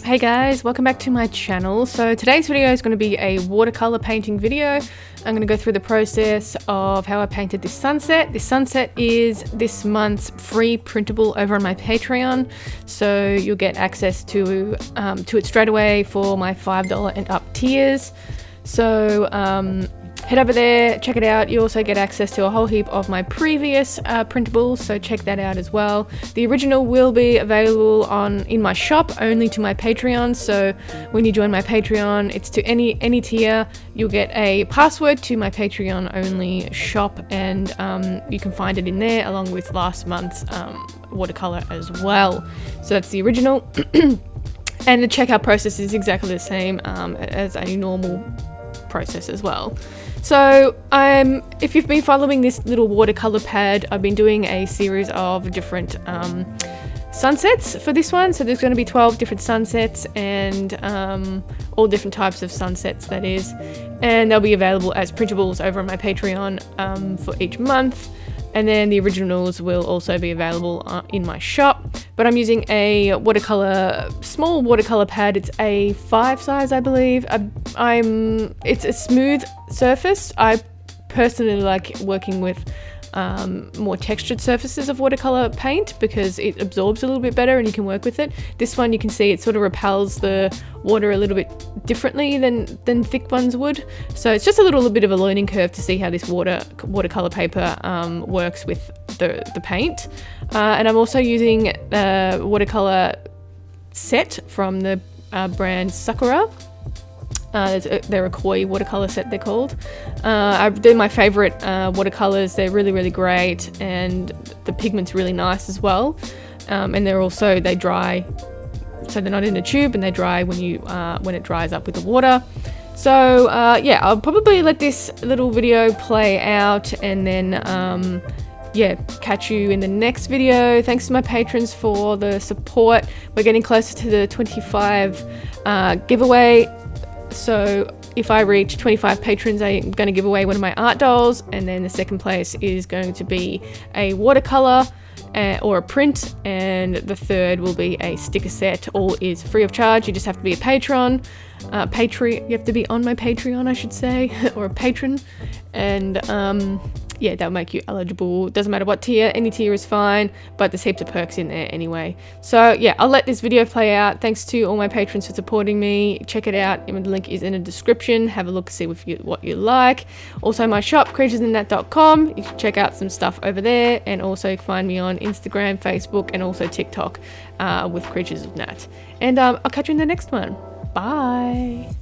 Hey guys, welcome back to my channel. So today's video is going to be a watercolor painting video. I'm going to go through the process of how I painted this sunset. This sunset is this month's free printable over on my Patreon, so you'll get access to it straight away for my $5 and up tiers. So head over there, check it out. You also get access to a whole heap of my previous printables, so check that out as well. The original will be available in my shop only to my Patreon, so when you join my Patreon, it's to any tier. You'll get a password to my Patreon only shop, and you can find it in there along with last month's watercolor as well. So that's the original. And the checkout process is exactly the same as a normal process as well. So if you've been following this little watercolor pad, I've been doing a series of different sunsets for this one. So there's going to be 12 different sunsets and all different types of sunsets, that is, and they'll be available as printables over on my Patreon for each month. And then the originals will also be available in my shop. But I'm using a small watercolor pad. It's a 5 size, I believe. It's a smooth surface. I personally like working with more textured surfaces of watercolor paint because it absorbs a little bit better and you can work with it. This one, you can see it sort of repels the water a little bit differently than thick ones would. So it's just a little bit of a learning curve to see how this watercolor paper works with the paint. And I'm also using a watercolor set from the brand Sakura. They're a koi watercolor set, they're called. They're my favorite watercolors. They're really, really great, and the pigment's really nice as well. And they dry, so they're not in a tube, and they dry when it dries up with the water. So yeah, I'll probably let this little video play out, and then catch you in the next video. Thanks to my patrons for the support. We're getting closer to the 25 giveaway. So if I reach 25 patrons, I'm going to give away one of my art dolls, and then the second place is going to be a watercolor or a print, and the third will be a sticker set. All is free of charge. You just have to be a patron. You have to be on my Patreon, I should say, or a patron, and that'll make you eligible. Doesn't matter what tier, any tier is fine, but there's heaps of perks in there anyway. So yeah, I'll let this video play out. Thanks to all my patrons for supporting me. Check it out. The link is in the description. Have a look, see what you like. Also my shop, creaturesofnat.com. You can check out some stuff over there, and also find me on Instagram, Facebook, and also TikTok with Creatures of Nat. And I'll catch you in the next one. Bye.